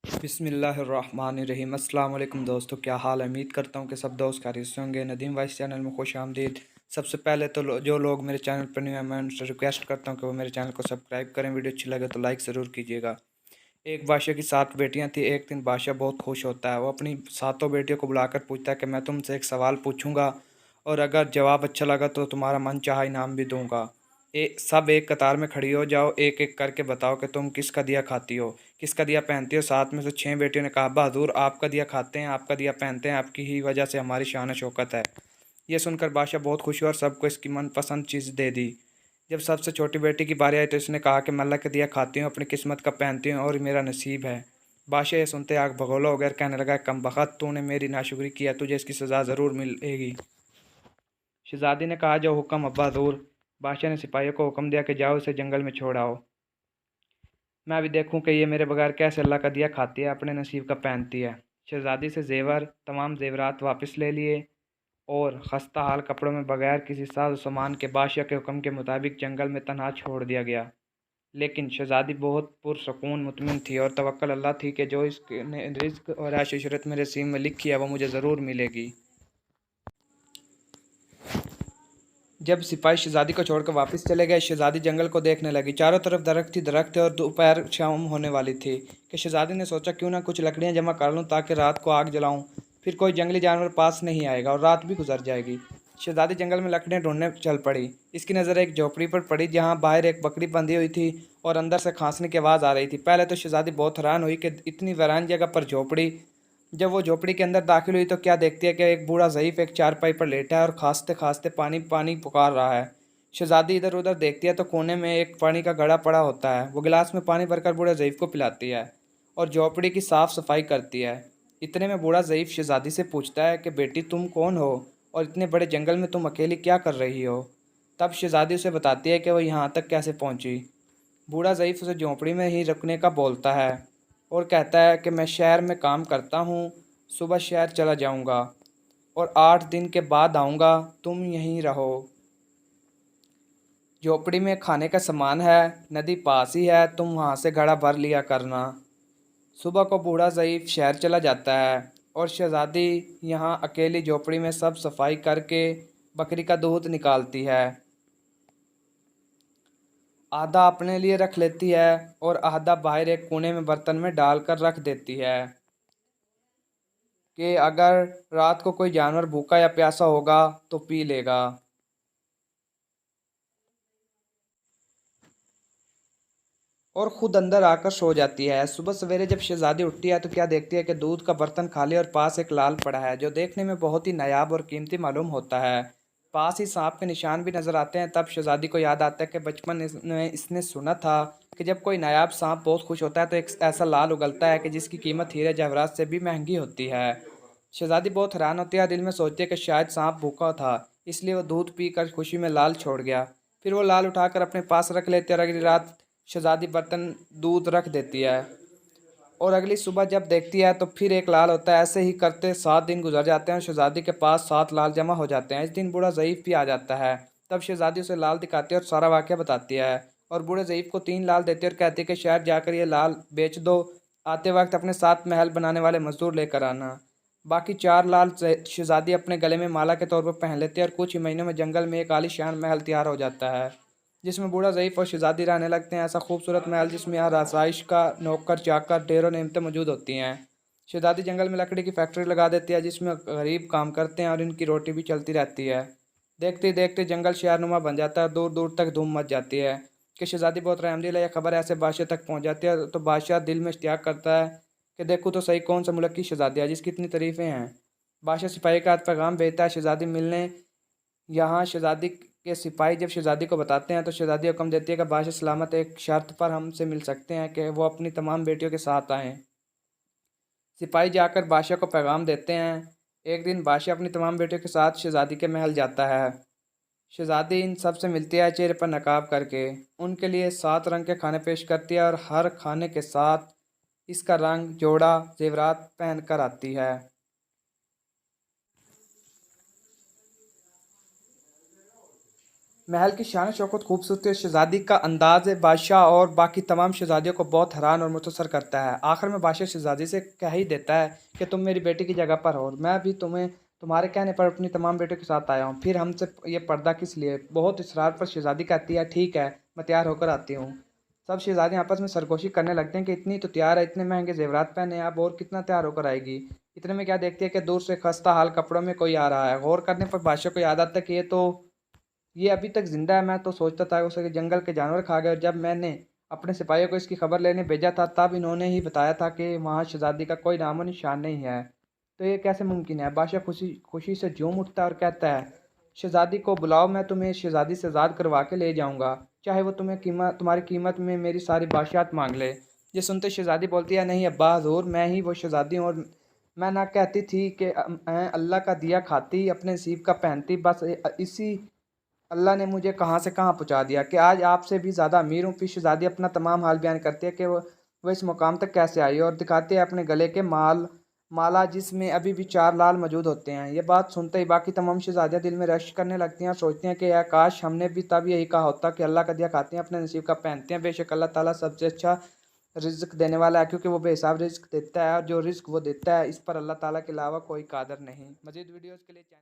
बिस्मिल्लाहिर्रहमानिर्रहीम। अस्सलाम वालेकुम दोस्तों, क्या हाल है। उम्मीद करता हूँ कि सब दोस्त खैरियत से होंगे। नदीम वाइस चैनल में खुश आमदीद। सबसे पहले तो जो लोग मेरे चैनल पर न्यू हैं, मैं उनसे रिक्वेस्ट करता हूँ कि वो मेरे चैनल को सब्सक्राइब करें। वीडियो अच्छी लगे तो लाइक ज़रूर कीजिएगा। एक बादशाह की 7 बेटियां थी। एक दिन बादशाह बहुत खुश होता है। वो अपनी सातों बेटियों को बुलाकर पूछता है कि मैं तुमसे एक सवाल पूछूंगा और अगर जवाब अच्छा लगा तो तुम्हारा मन चाहा इनाम भी दूंगा। सब एक कतार में खड़ी हो जाओ, एक एक करके बताओ कि तुम किसका दिया खाती हो, किसका दिया पहनती हो। 7 में से 6 बेटियों ने कहा, बहादुर आपका दिया खाते हैं, आपका दिया पहनते हैं, आपकी ही वजह से हमारी शान शौकत है। यह सुनकर बादशाह बहुत खुश हुआ और सबको इसकी मनपसंद चीज़ दे दी। जब सबसे छोटी बेटी की बारी आई तो इसने कहा कि मैं अल्लाह का दिया खाती हूँ, अपनी किस्मत का पहनती हूँ और मेरा नसीब है। बादशाह ये सुनते आग भगोला हो गया, कहने लगा, कम बख्त, तूने मेरी नाशुक्री किया, तुझे इसकी सज़ा ज़रूर मिलेगी। शहजादी ने कहा, जो हुक्म अब्बा हजूर। बादशाह ने सिपाहियों को हुक्म दिया कि जाओ इसे जंगल में छोड़ आओ। मैं अभी देखूं कि ये मेरे बगैर कैसे अल्लाह का दिया खाती है, अपने नसीब का पहनती है। शहजादी से तमाम जेवरात वापस ले लिए और खस्ता हाल कपड़ों में बगैर किसी साज सामान के बादशाह के हुक्म के मुताबिक जंगल में तन्हा छोड़ दिया गया। लेकिन शहजादी बहुत पुरसकून मुतमिन थी और तवक्कल अल्लाह थी कि जो इसके रिज्क और ऐश इशरत मेरे नसीब में लिखी है वो मुझे ज़रूर मिलेगी। जब सिपाही शहजादी को छोड़कर वापस चले गए, शहजादी जंगल को देखने लगी। चारों तरफ दरख्त ही दरख्त थे और दोपहर शाम होने वाली थी कि शहजादी ने सोचा, क्यों ना कुछ लकड़ियां जमा कर लूं ताकि रात को आग जलाऊं। फिर कोई जंगली जानवर पास नहीं आएगा और रात भी गुजर जाएगी। शहजादी जंगल में लकड़ियां ढूंढने चल पड़ी। इसकी नज़र एक झोपड़ी पर पड़ी जहाँ बाहर एक बकरी बंधी हुई थी और अंदर से खांसने की आवाज़ आ रही थी। पहले तो शहजादी बहुत हैरान हुई कि इतनी वीरान जगह पर झोपड़ी। जब वो झोपड़ी के अंदर दाखिल हुई तो क्या देखती है कि एक बूढ़ा ज़ईफ़ एक चारपाई पर लेटा है और खांसते खांसते पानी पानी पुकार रहा है। शहजादी इधर उधर देखती है तो कोने में एक पानी का घड़ा पड़ा होता है। वो गिलास में पानी भरकर बूढ़े ज़ईफ़ को पिलाती है और झोपड़ी की साफ सफाई करती है। इतने में बूढ़ा ज़ईफ़ शहजादी से पूछता है कि बेटी, तुम कौन हो और इतने बड़े जंगल में तुम अकेली क्या कर रही हो। तब शहजादी उसे बताती है कि वो यहाँ तक कैसे पहुँची। बूढ़ा ज़ईफ़ उसे झोंपड़ी में ही रुकने का बोलता है और कहता है कि मैं शहर में काम करता हूँ, सुबह शहर चला जाऊँगा और 8 दिन के बाद आऊँगा, तुम यहीं रहो। झोपड़ी में खाने का सामान है, नदी पास ही है, तुम वहाँ से घड़ा भर लिया करना। सुबह को बूढ़ा ज़ईफ़ शहर चला जाता है और शहजादी यहाँ अकेली झोपड़ी में सब सफाई करके बकरी का दूध निकालती है। आधा अपने लिए रख लेती है और आधा बाहर एक कोने में बर्तन में डालकर रख देती है कि अगर रात को कोई जानवर भूखा या प्यासा होगा तो पी लेगा। और खुद अंदर आकर सो जाती है। सुबह सवेरे जब शहजादी उठती है तो क्या देखती है कि दूध का बर्तन खाली और पास एक लाल पड़ा है जो देखने में बहुत ही नायाब और कीमती मालूम होता है। पास ही सांप के निशान भी नजर आते हैं। तब शहजादी को याद आता है कि बचपन में इसने सुना था कि जब कोई नायाब सांप बहुत खुश होता है तो एक ऐसा लाल उगलता है कि जिसकी कीमत हीरे जवाहरात से भी महंगी होती है। शहजादी बहुत हैरान होती है, दिल में सोचती है कि शायद सांप भूखा था, इसलिए वो दूध पीकर खुशी में लाल छोड़ गया। फिर वो लाल उठाकर अपने पास रख लेती है और अगली रात शहजादी बर्तन दूध रख देती है और अगली सुबह जब देखती है तो फिर एक लाल होता है। ऐसे ही करते 7 दिन गुजर जाते हैं और शहजादी के पास 7 लाल जमा हो जाते हैं। इस दिन बूढ़ा ज़ईफ़ भी आ जाता है। तब शहजादी उसे लाल दिखाती है और सारा वाक़या बताती है और बूढ़े ज़ईफ़ को 3 लाल देती है और कहती है कि शहर जाकर ये लाल बेच दो, आते वक्त अपने साथ महल बनाने वाले मजदूर लेकर आना। बाकी 4 लाल शहजादी अपने गले में माला के तौर पर पहन लेती है और कुछ ही महीनों में जंगल में एक आलीशान महल तैयार हो जाता है जिसमें बूढ़ा ज़ईफ़ और शहजादी रहने लगते हैं। ऐसा खूबसूरत महल जिसमें हर आसाइश का नौकर चाकर ढेरों नेमतें मौजूद होती हैं। शहजादी जंगल में लकड़ी की फैक्ट्री लगा देती है जिसमें गरीब काम करते हैं और इनकी रोटी भी चलती रहती है। देखते ही देखते जंगल शहरनुमा बन जाता है, दूर दूर तक धूम मच जाती है कि शहजादी बहुत रहमदिल है। यह खबर ऐसे बादशाह तक पहुंच जाती है तो बादशाह दिल में इश्तियाक करता है कि देखूँ तो सही कौन सा मुल्क की शहजादी है जिसकी इतनी तारीफ़ें हैं। बादशाह सिपाही का हाथ पैगाम भेजता है शहजादी मिलने। यहाँ शहजादी के सिपाही जब शहजादी को बताते हैं तो शहजादी हुक्म देती है कि बादशाह सलामत एक शर्त पर हमसे मिल सकते हैं कि वो अपनी तमाम बेटियों के साथ आएँ। सिपाही जाकर बादशाह को पैगाम देते हैं। एक दिन बादशाह अपनी तमाम बेटियों के साथ शहजादी के महल जाता है। शहजादी इन सब से मिलती है चेहरे पर नकाब करके। उनके लिए 7 रंग के खाने पेश करती है और हर खाने के साथ इसका रंग जोड़ा जेवरात पहन कर आती है। महल की शान शौकत, खूबसूरती और शहज़ादी का अंदाज़ बादशाह और बाकी तमाम शहज़ादियों को बहुत हैरान और मुतासर करता है। आखिर में बादशाह शहज़ादी से कह ही देता है कि तुम मेरी बेटी की जगह पर हो और मैं भी तुम्हारे कहने पर अपनी तमाम बेटों के साथ आया हूँ। फिर हमसे ये पर्दा किस लिए? बहुत इसरार पर शहज़ादी कहती है, ठीक है, मैं तैयार होकर आती हूँ। सब शहज़ादियाँ आपस में सरगोशी करने लगते हैं कि इतनी तो तैयार है, इतने महंगे ज़ेवरात पहने हैं, अब और कितना तैयार होकर आएगी। इतने में क्या देखती है कि दूर से खस्ता हाल कपड़ों में कोई आ रहा है। गौर करने पर बादशाह को याद आता है कि ये अभी तक जिंदा है। मैं तो सोचता था उसे जंगल के जानवर खा गए और जब मैंने अपने सिपाहियों को इसकी खबर लेने भेजा था तब इन्होंने ही बताया था कि वहाँ शहजादी का कोई नामो निशान नहीं है। तो ये कैसे मुमकिन है? बादशाह खुशी खुशी से झूम उठता है और कहता है, शहजादी को बुलाओ, मैं तुम्हें शहजादी से आज़ाद करवा के ले जाऊंगा, चाहे वो तुम्हारी कीमत में मेरी सारी बादशाहत मांग ले। ये सुनते शहजादी बोलती है, नहीं अब्बा हजूर, मैं ही वो शहजादी हूँ और मैं ना कहती थी कि अल्लाह का दिया खाती अपने नसीब का पहनती, बस इसी अल्लाह ने मुझे कहाँ से कहाँ पहुँचा दिया कि आज आपसे भी ज़्यादा अमीर हूँ। फिर शहज़ादी अपना तमाम हाल बयान करती है कि वो इस मुकाम तक कैसे आई और दिखाते हैं अपने गले के माला जिसमें अभी भी 4 लाल मौजूद होते हैं। ये बात सुनते ही बाकी तमाम शहज़ादियाँ दिल में रश करने लगती हैं और सोचती हैं कि यार काश हमने भी तब यही कहा होता कि अल्लाह का दिया खाते हैं अपने नसीब का पहनते हैं। बेशक अल्लाह ताला सबसे अच्छा रिज़्क देने वाला है, क्योंकि वो बेहिसाब रिज़्क देता है और जो रिज़्क वो देता है इस पर अल्लाह ताला के अलावा कोई कादिर नहीं। मज़ीद वीडियोज़ के लिए चैनल